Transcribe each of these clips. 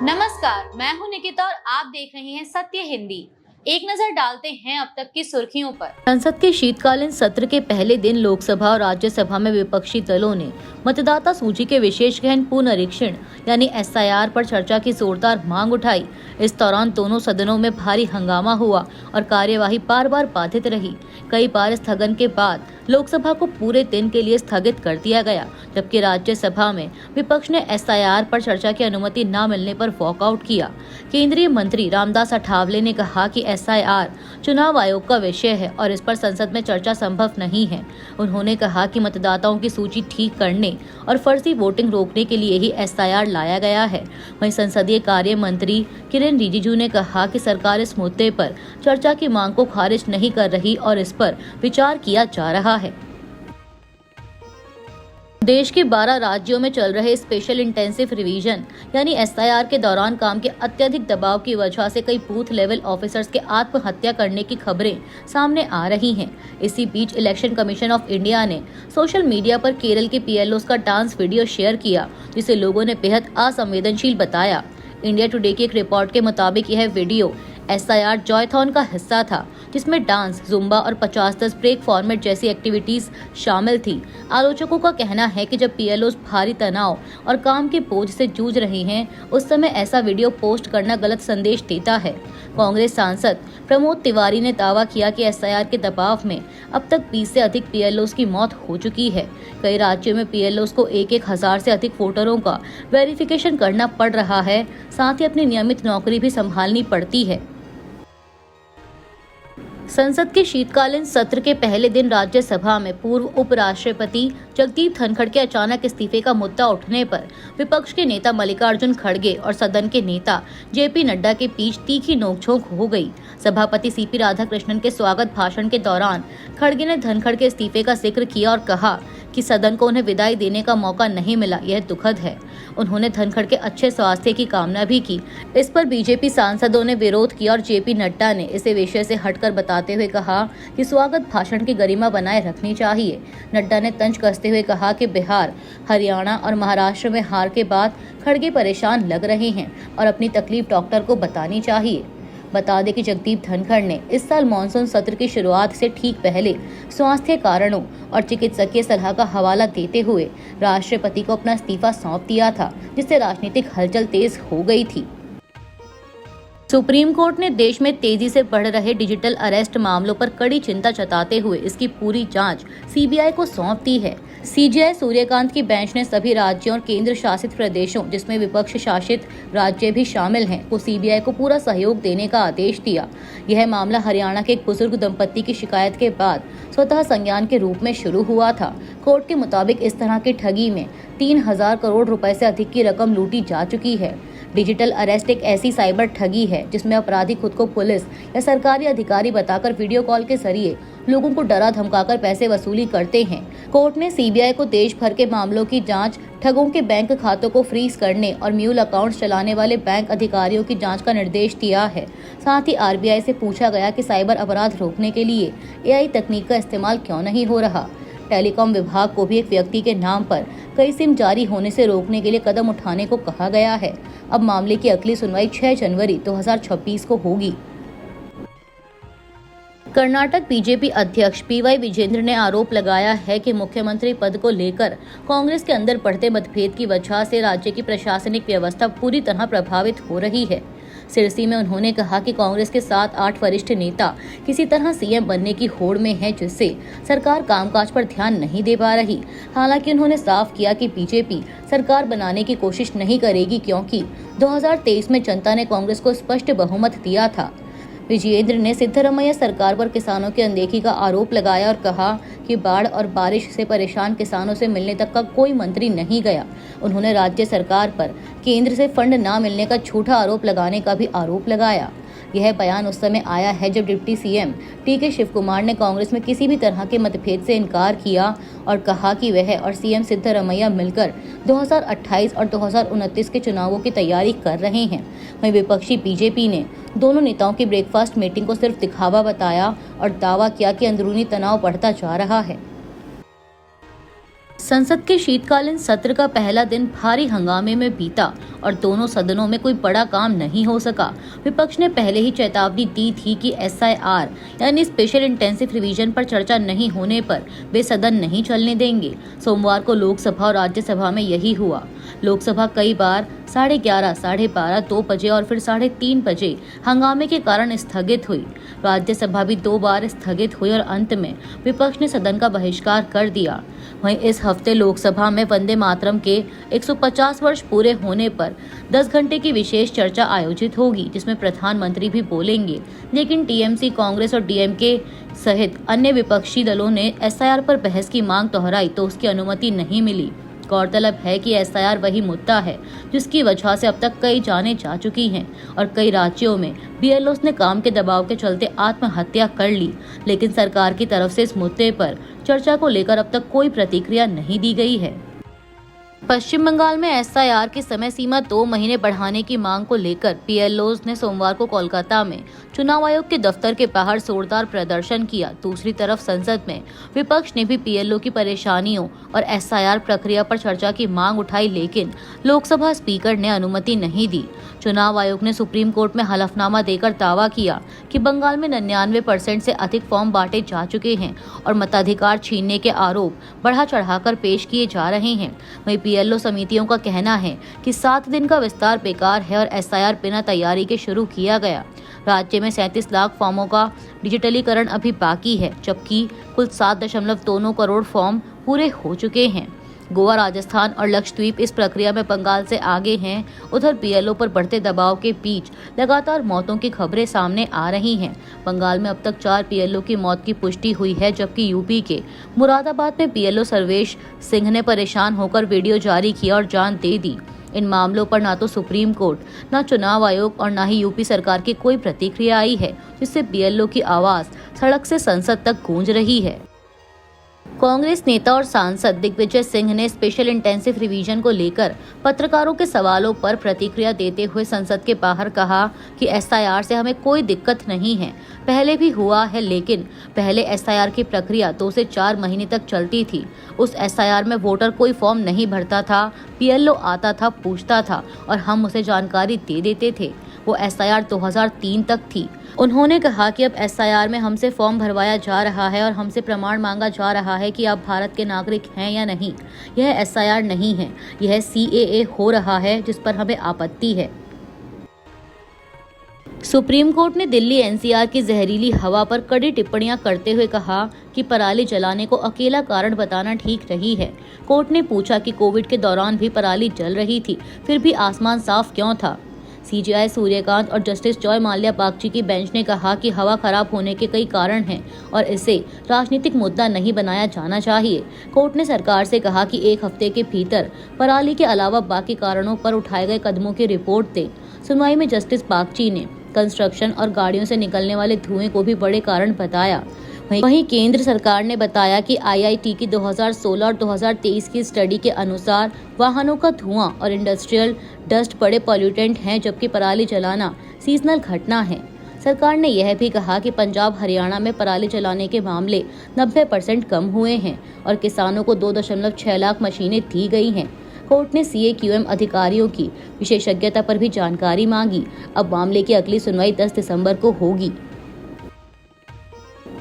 नमस्कार, मैं हूं निकिता और आप देख रहे हैं सत्य हिंदी। एक नजर डालते हैं अब तक की सुर्खियों पर। संसद के शीतकालीन सत्र के पहले दिन लोकसभा और राज्यसभा में विपक्षी दलों ने मतदाता सूची के विशेष गहन पुनरीक्षण यानी SIR पर चर्चा की जोरदार मांग उठाई। इस दौरान दोनों सदनों में भारी हंगामा हुआ और कार्यवाही बार बार बाधित रही। कई बार स्थगन के बाद लोकसभा को पूरे दिन के लिए स्थगित कर दिया गया, जबकि राज्यसभा में विपक्ष ने SIR पर चर्चा की अनुमति न मिलने पर वॉकआउट किया। केंद्रीय मंत्री रामदास अठावले ने कहा कि SIR चुनाव आयोग का विषय है और इस पर संसद में चर्चा संभव नहीं है। उन्होंने कहा कि मतदाताओं की सूची ठीक करने और फर्जी वोटिंग रोकने के लिए ही SIR लाया गया है। वहीं संसदीय कार्य मंत्री किरेन रिजिजू ने कहा कि सरकार इस मुद्दे पर चर्चा की मांग को खारिज नहीं कर रही और इस पर विचार किया जा रहा है। देश के 12 राज्यों में चल रहे स्पेशल इंटेंसिव रिवीजन यानी SIR के दौरान काम के अत्यधिक दबाव की वजह से कई बूथ लेवल ऑफिसर्स के आत्महत्या करने की खबरें सामने आ रही हैं। इसी बीच इलेक्शन कमीशन ऑफ इंडिया ने सोशल मीडिया पर केरल के PLOs का डांस वीडियो शेयर किया, जिसे लोगों ने बेहद असंवेदनशील बताया। इंडिया टुडे की एक रिपोर्ट के मुताबिक यह वीडियो SIR जॉयथॉन का हिस्सा था, जिसमें डांस, जुम्बा और 50-10 ब्रेक फॉर्मेट जैसी एक्टिविटीज शामिल थी। आलोचकों का कहना है कि जब PLOs भारी तनाव और काम के बोझ से जूझ रहे हैं, उस समय ऐसा वीडियो पोस्ट करना गलत संदेश देता है। कांग्रेस सांसद प्रमोद तिवारी ने दावा किया कि SIR के दबाव में अब तक 20 से अधिक PLOs की मौत हो चुकी है। कई राज्यों में PLOs को 1,000 से अधिक वोटरों का वेरिफिकेशन करना पड़ रहा है, साथ ही अपनी नियमित नौकरी भी संभालनी पड़ती है। संसद के शीतकालीन सत्र के पहले दिन राज्यसभा में पूर्व उपराष्ट्रपति जगदीप धनखड़ के अचानक इस्तीफे का मुद्दा उठने पर विपक्ष के नेता मल्लिकार्जुन खड़गे और सदन के नेता JP नड्डा के बीच तीखी नोकझोंक हो गई। सभापति CP राधाकृष्णन के स्वागत भाषण के दौरान खड़गे ने धनखड़ के इस्तीफे का जिक्र किया और कहा कि सदन को उन्हें विदाई देने का मौका नहीं मिला, यह दुखद है। उन्होंने धनखड़ के अच्छे स्वास्थ्य की कामना भी की। इस पर BJP सांसदों ने विरोध किया और JP नड्डा ने इसे विषय से हटकर बताते हुए कहा कि स्वागत भाषण की गरिमा बनाए रखनी चाहिए। नड्डा ने तंज कसते हुए कहा कि बिहार, हरियाणा और महाराष्ट्र में हार के बाद खड़गे परेशान लग रहे हैं और अपनी तकलीफ डॉक्टर को बतानी चाहिए। बता दें कि जगदीप धनखड़ ने इस साल मानसून सत्र की शुरुआत से ठीक पहले स्वास्थ्य कारणों और चिकित्सकीय सलाह का हवाला देते हुए राष्ट्रपति को अपना इस्तीफा सौंप दिया था, जिससे राजनीतिक हलचल तेज हो गई थी। सुप्रीम कोर्ट ने देश में तेजी से बढ़ रहे डिजिटल अरेस्ट मामलों पर कड़ी चिंता जताते हुए इसकी पूरी जांच CBI को सौंप दी है। CJI सूर्यकांत की बेंच ने सभी राज्यों और केंद्र शासित प्रदेशों, जिसमें विपक्ष शासित राज्य भी शामिल हैं, को CBI को पूरा सहयोग देने का आदेश दिया। यह मामला हरियाणा के एक बुजुर्ग दंपति की शिकायत के बाद स्वतः संज्ञान के रूप में शुरू हुआ था। कोर्ट के मुताबिक इस तरह की ठगी में 3,000 करोड़ रुपए से अधिक की रकम लूटी जा चुकी है। डिजिटल अरेस्ट एक ऐसी साइबर ठगी है जिसमें अपराधी खुद को पुलिस या सरकारी अधिकारी बताकर वीडियो कॉल के जरिए लोगों को डरा धमकाकर पैसे वसूली करते हैं। कोर्ट ने CBI को देश भर के मामलों की जांच, ठगों के बैंक खातों को फ्रीज करने और म्यूल अकाउंट्स चलाने वाले बैंक अधिकारियों की जांच का निर्देश दिया है। साथ ही RBI से पूछा गया कि साइबर अपराध रोकने के लिए AI तकनीक का इस्तेमाल क्यों नहीं हो रहा। टेलीकॉम विभाग को भी एक व्यक्ति के नाम पर कई सिम जारी होने से रोकने के लिए कदम उठाने को कहा गया है। अब मामले की अगली सुनवाई 6 जनवरी 2026 को होगी। कर्नाटक BJP अध्यक्ष PY विजेंद्र ने आरोप लगाया है कि मुख्यमंत्री पद को लेकर कांग्रेस के अंदर बढ़ते मतभेद की वजह से राज्य की प्रशासनिक व्यवस्था पूरी तरह प्रभावित हो रही है। सिरसी में उन्होंने कहा कि कांग्रेस के 7-8 वरिष्ठ नेता किसी तरह CM बनने की होड़ में हैं, जिससे सरकार कामकाज पर ध्यान नहीं दे पा रही। हालांकि उन्होंने साफ किया कि BJP सरकार बनाने की कोशिश नहीं करेगी, क्योंकि 2023 में जनता ने कांग्रेस को स्पष्ट बहुमत दिया था। विजेंद्र ने सिद्धरमैया सरकार पर किसानों की अनदेखी का आरोप लगाया और कहा कि बाढ़ और बारिश से परेशान किसानों से मिलने तक का कोई मंत्री नहीं गया। उन्होंने राज्य सरकार पर केंद्र से फंड न मिलने का झूठा आरोप लगाने का भी आरोप लगाया। यह बयान उस समय आया है जब deputy CM TK Shiv Kumar ने कांग्रेस में किसी भी तरह के मतभेद से इनकार किया और कहा कि वह और CM सिद्धरमैया मिलकर 2028 और 2029 के चुनावों की तैयारी कर रहे हैं। वहीं विपक्षी BJP ने दोनों नेताओं की ब्रेकफास्ट मीटिंग को सिर्फ दिखावा बताया और दावा किया कि अंदरूनी तनाव बढ़ता जा रहा है। संसद के शीतकालीन सत्र का पहला दिन भारी हंगामे में बीता और दोनों सदनों में कोई बड़ा काम नहीं हो सका। विपक्ष ने पहले ही चेतावनी दी थी कि SIR यानी स्पेशल इंटेंसिव रिवीजन पर चर्चा नहीं होने पर वे सदन नहीं चलने देंगे। सोमवार को लोकसभा और राज्यसभा में यही हुआ। लोकसभा कई बार 11:30, 12:30, 2 बजे और फिर 3:30 बजे हंगामे के कारण स्थगित हुई। राज्यसभा भी 2 बार स्थगित हुई और अंत में विपक्ष ने सदन का बहिष्कार कर दिया। वहीं इस हफ्ते लोकसभा में वंदे मातरम के 150 वर्ष पूरे होने पर 10 घंटे की विशेष चर्चा आयोजित होगी, जिसमें प्रधानमंत्री भी बोलेंगे। लेकिन TMC, कांग्रेस और DMK सहित अन्य विपक्षी दलों ने SIR पर बहस की मांग दोहराई तो उसकी अनुमति नहीं मिली। गौरतलब है कि SIR वही मुद्दा है जिसकी वजह से अब तक कई जानें जा चुकी हैं और कई राज्यों में BLOs ने काम के दबाव के चलते आत्महत्या कर ली। लेकिन सरकार की तरफ से इस मुद्दे पर चर्चा को लेकर अब तक कोई प्रतिक्रिया नहीं दी गई है। पश्चिम बंगाल में SIR की समय सीमा 2 महीने बढ़ाने की मांग को लेकर PLOs ने सोमवार को कोलकाता में चुनाव आयोग के दफ्तर के बाहर जोरदार प्रदर्शन किया। दूसरी तरफ संसद में विपक्ष ने भी PLO की परेशानियों और SIR प्रक्रिया पर चर्चा की मांग उठाई, लेकिन लोकसभा स्पीकर ने अनुमति नहीं दी। चुनाव आयोग ने सुप्रीम कोर्ट में हलफनामा देकर दावा किया कि बंगाल में 99% से अधिक फॉर्म बांटे जा चुके हैं और मताधिकार छीनने के आरोप बढ़ा चढ़ाकर पेश किए जा रहे हैं। वहीं PLO समितियों का कहना है कि 7 दिन का विस्तार बेकार है और SIR बिना तैयारी के शुरू किया गया। राज्य में 37 लाख फॉर्मों का डिजिटलीकरण अभी बाकी है, जबकि कुल 7.2 करोड़ फॉर्म पूरे हो चुके हैं। गोवा, राजस्थान और लक्षद्वीप इस प्रक्रिया में बंगाल से आगे हैं। उधर PLO पर बढ़ते दबाव के बीच लगातार मौतों की खबरें सामने आ रही हैं। बंगाल में अब तक 4 PLO की मौत की पुष्टि हुई है, जबकि यूपी के मुरादाबाद में PLO सर्वेश सिंह ने परेशान होकर वीडियो जारी किया और जान दे दी। इन मामलों पर ना तो सुप्रीम कोर्ट, ना चुनाव आयोग और ना ही यूपी सरकार की कोई प्रतिक्रिया आई है, जिससे PLO की आवाज सड़क से संसद तक गूंज रही है। कांग्रेस नेता और सांसद दिग्विजय सिंह ने स्पेशल इंटेंसिव रिवीजन को लेकर पत्रकारों के सवालों पर प्रतिक्रिया देते हुए संसद के बाहर कहा कि SIR से हमें कोई दिक्कत नहीं है, पहले भी हुआ है, लेकिन पहले SIR की प्रक्रिया 2 से 4 महीने तक चलती थी। उस SIR में वोटर कोई फॉर्म नहीं भरता था, PLO आता था, पूछता था और हम उसे जानकारी दे देते थे। वो SIR 2003 तक थी। उन्होंने कहा कि अब SIR में हमसे फॉर्म भरवाया जा रहा है और हमसे प्रमाण मांगा जा रहा है कि आप भारत के नागरिक हैं या नहीं। यह SIR नहीं है, यह CAA हो रहा है, जिस पर हमें आपत्ति है। सुप्रीम कोर्ट ने दिल्ली NCR की जहरीली हवा पर कड़ी टिप्पणियां करते हुए कहा कि पराली जलाने को अकेला कारण बताना ठीक नहीं है। कोर्ट ने पूछा कि कोविड के दौरान भी पराली जल रही थी, फिर भी आसमान साफ क्यों था। CJI सूर्यकांत और जस्टिस जॉय माल्या बागची की बेंच ने कहा कि हवा खराब होने के कई कारण हैं और इसे राजनीतिक मुद्दा नहीं बनाया जाना चाहिए। कोर्ट ने सरकार से कहा कि 1 हफ्ते के भीतर पराली के अलावा बाकी कारणों पर उठाए गए कदमों की रिपोर्ट दें। सुनवाई में जस्टिस बागची ने कंस्ट्रक्शन और गाड़ियों से निकलने वाले धुएं को भी बड़े कारण बताया। वहीं केंद्र सरकार ने बताया कि IIT की 2016 और 2023 की स्टडी के अनुसार वाहनों का धुआं और इंडस्ट्रियल डस्ट बड़े पॉल्यूटेंट हैं, जबकि पराली जलाना सीजनल घटना है। सरकार ने यह भी कहा कि पंजाब, हरियाणा में पराली जलाने के मामले 90% कम हुए हैं और किसानों को 2.6 लाख मशीनें दी गई हैं। कोर्ट ने CAQM अधिकारियों की विशेषज्ञता पर भी जानकारी मांगी। अब मामले की अगली सुनवाई 10 दिसंबर को होगी।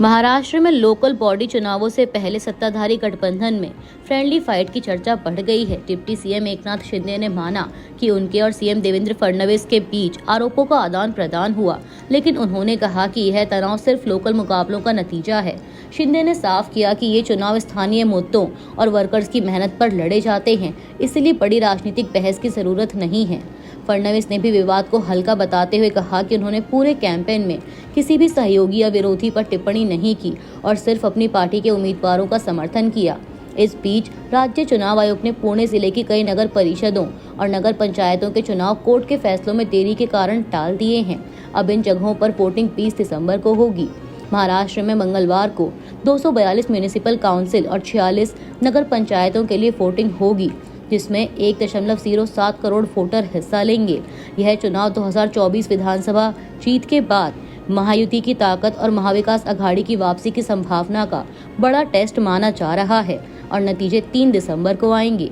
महाराष्ट्र में लोकल बॉडी चुनावों से पहले सत्ताधारी गठबंधन में फ्रेंडली फाइट की चर्चा बढ़ गई है। डिप्टी CM एकनाथ शिंदे ने माना कि उनके और CM देवेंद्र फडणवीस के बीच आरोपों का आदान प्रदान हुआ, लेकिन उन्होंने कहा कि यह तनाव सिर्फ लोकल मुकाबलों का नतीजा है। शिंदे ने साफ किया कि ये चुनाव स्थानीय मुद्दों और वर्कर्स की मेहनत पर लड़े जाते हैं, इसलिए बड़ी राजनीतिक बहस की जरूरत नहीं है। फडणवीस ने भी विवाद को हल्का बताते हुए कहा कि उन्होंने पूरे कैंपेन में किसी भी सहयोगी या विरोधी पर टिप्पणी नहीं की और सिर्फ अपनी पार्टी के उम्मीदवारों का समर्थन किया। इस बीच राज्य चुनाव आयोग ने पुणे जिले की कई नगर परिषदों और नगर पंचायतों के चुनाव कोर्ट के फैसलों में देरी के कारण टाल दिए हैं। अब इन जगहों पर वोटिंग 20 दिसंबर को होगी। महाराष्ट्र में मंगलवार को 242 म्यूनिसिपल काउंसिल और 46 नगर पंचायतों के लिए वोटिंग होगी, जिसमें 1.07 करोड़ वोटर हिस्सा लेंगे। यह चुनाव 2024 विधानसभा जीत के बाद महायुति की ताकत और महाविकास अघाड़ी की वापसी की संभावना का बड़ा टेस्ट माना जा रहा है। और नतीजे 3 दिसंबर को आएंगे।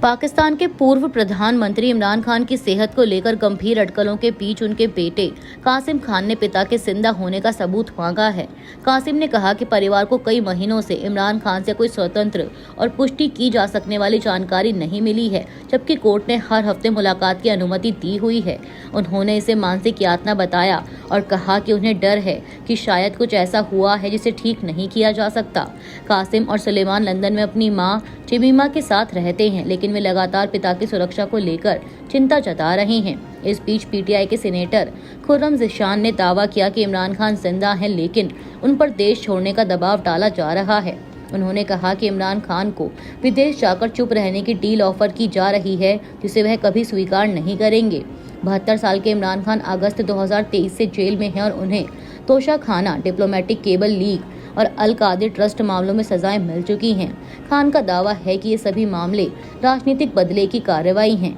पाकिस्तान के पूर्व प्रधानमंत्री इमरान खान की सेहत को लेकर गंभीर अटकलों के बीच उनके बेटे कासिम खान ने पिता के जिंदा होने का सबूत मांगा है। कासिम ने कहा कि परिवार को कई महीनों से इमरान खान से कोई स्वतंत्र और पुष्टि की जा सकने वाली जानकारी नहीं मिली है, जबकि कोर्ट ने हर हफ्ते मुलाकात की अनुमति दी हुई है। उन्होंने इसे मानसिक यातना बताया और कहा कि उन्हें डर है कि शायद कुछ ऐसा हुआ है जिसे ठीक नहीं किया जा सकता। कासिम और सुलेमान लंदन में अपनी मां चिमीमा के साथ रहते हैं, लेकिन वे लगातार पिता की सुरक्षा को लेकर चिंता जता रहे हैं। इस बीच पीटीआई के सीनेटर खुर्रम ज़िशान ने दावा किया कि इमरान खान जिंदा हैं, लेकिन उन पर देश छोड़ने का दबाव डाला जा रहा है। उन्होंने कहा कि इमरान खान को विदेश जाकर चुप रहने की डील ऑफर की जा रही है, जिसे वह कभी स्वीकार नहीं करेंगे। 72 साल के इमरान खान अगस्त 2023 से जेल में हैं और उन्हें तोशाखाना, डिप्लोमेटिक केबल लीक और अल कादिर ट्रस्ट मामलों में सजाएं मिल चुकी हैं। खान का दावा है कि ये सभी मामले राजनीतिक बदले की कार्रवाई हैं।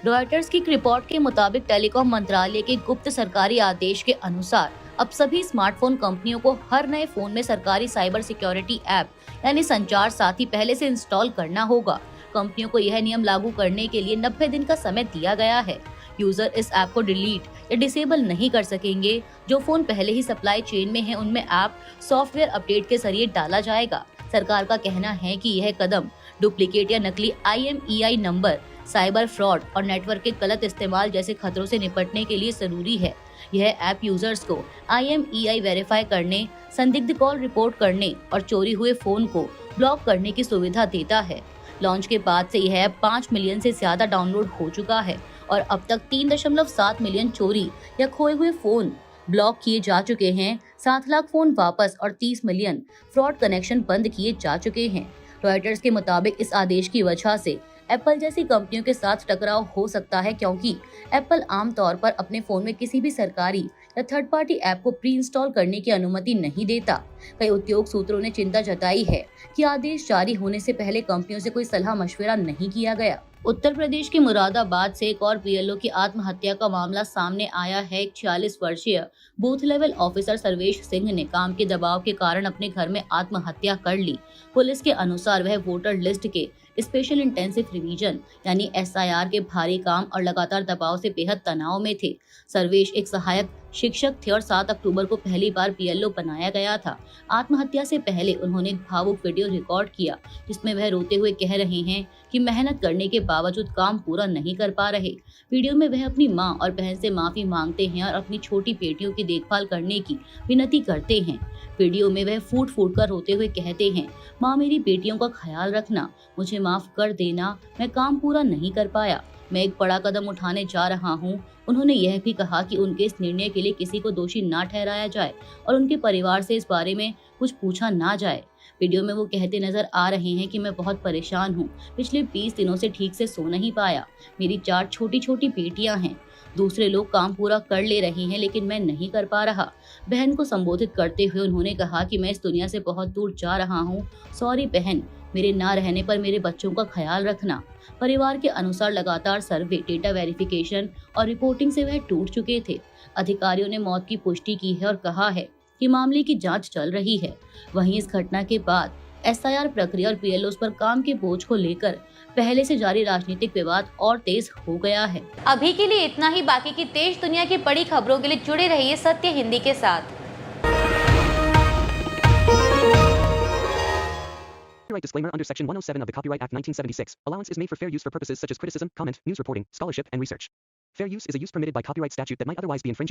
रॉयटर्स की रिपोर्ट के मुताबिक टेलीकॉम मंत्रालय के गुप्त सरकारी आदेश के अनुसार अब सभी स्मार्टफोन कंपनियों को हर नए फोन में सरकारी साइबर सिक्योरिटी ऐप यानी संचार साथी पहले से इंस्टॉल करना होगा। कंपनियों को यह नियम लागू करने के लिए 90 दिन का समय दिया गया है। यूजर इस ऐप को डिलीट या डिसेबल नहीं कर सकेंगे। जो फोन पहले ही सप्लाई चेन में है उनमें ऐप सॉफ्टवेयर अपडेट के जरिए डाला जाएगा। सरकार का कहना है कि यह कदम डुप्लीकेट या नकली IMEI नंबर, साइबर फ्रॉड और नेटवर्क के गलत इस्तेमाल जैसे खतरों से निपटने के लिए जरूरी है। यह ऐप यूजर्स को IMEI वेरीफाई करने, संदिग्ध कॉल रिपोर्ट करने और चोरी हुए फोन को ब्लॉक करने की सुविधा देता है। लॉन्च के बाद से यह ऐप 5 मिलियन से ज्यादा डाउनलोड हो चुका है और अब तक 3.7 मिलियन चोरी या खोए हुए फोन ब्लॉक किए जा चुके हैं। 7 लाख फोन वापस और 30 मिलियन फ्रॉड कनेक्शन बंद किए जा चुके हैं। रॉयटर्स के मुताबिक इस आदेश की वजह से एप्पल जैसी कंपनियों के साथ टकराव हो सकता है, क्योंकि एप्पल आमतौर पर अपने फोन में किसी भी सरकारी या थर्ड पार्टी ऐप को प्री इंस्टॉल करने की अनुमति नहीं देता। कई उद्योग सूत्रों ने चिंता जताई है कि आदेश जारी होने से पहले कंपनियों से कोई सलाह मशवरा नहीं किया गया। उत्तर प्रदेश के मुरादाबाद से एक और PLO की आत्महत्या का मामला सामने आया है। 46 वर्षीय booth level officer Sarvesh Singh ने काम के दबाव के कारण अपने घर में आत्महत्या कर ली। पुलिस के अनुसार वह वोटर लिस्ट के स्पेशल इंटेंसिव रिवीजन यानी SIR के भारी काम और लगातार दबाव से बेहद तनाव में थे। सर्वेश एक सहायक शिक्षक थे और 7 अक्टूबर को पहली बार PLO बनाया गया था। आत्महत्या से पहले उन्होंने एक भावुक वीडियो रिकॉर्ड किया, जिसमें वह रोते हुए कह रहे हैं कि मेहनत करने के बावजूद काम पूरा नहीं कर पा रहे। वीडियो में वह अपनी मां और बहन से माफी मांगते हैं और अपनी छोटी बेटियों की देखभाल करने की विनती करते हैं। वीडियो में वह फूट फूट कर रोते हुए कहते हैं, माँ मेरी बेटियों का ख्याल रखना, मुझे माफ कर देना, मैं काम पूरा नहीं कर पाया, मैं एक बड़ा कदम उठाने जा रहा हूँ। उन्होंने यह भी कहा कि उनके इस निर्णय के लिए किसी को दोषी ना ठहराया जाए और उनके परिवार से इस बारे में कुछ पूछा ना जाए। वीडियो में वो कहते नजर आ रहे हैं कि मैं बहुत परेशान हूँ, पिछले 20 दिनों से ठीक से सो नहीं पाया, मेरी 4 छोटी छोटी बेटियां हैं, दूसरे लोग काम पूरा कर ले रहे हैं लेकिन मैं नहीं कर पा रहा। बहन को संबोधित करते हुए उन्होंने कहा कि मैं इस दुनिया से बहुत दूर जा रहा हूँ, सॉरी बहन, मेरे ना रहने पर मेरे बच्चों का ख्याल रखना। परिवार के अनुसार लगातार सर्वे, डेटा वेरिफिकेशन और रिपोर्टिंग से वह टूट चुके थे। अधिकारियों ने मौत की पुष्टि की है और कहा है कि मामले की जांच चल रही है। वहीं इस घटना के बाद SIR प्रक्रिया और PLOs पर काम के बोझ को लेकर पहले से जारी राजनीतिक विवाद और तेज हो गया है। अभी के लिए इतना ही। बाकी की देश दुनिया की बड़ी खबरों के लिए जुड़े रहिए सत्य हिंदी के साथ। Copyright disclaimer under Section 107 of the Copyright Act 1976. Allowance is made for fair use for purposes such as criticism, comment, news reporting, scholarship, and research. Fair use is a use permitted by copyright statute that might otherwise be infringing.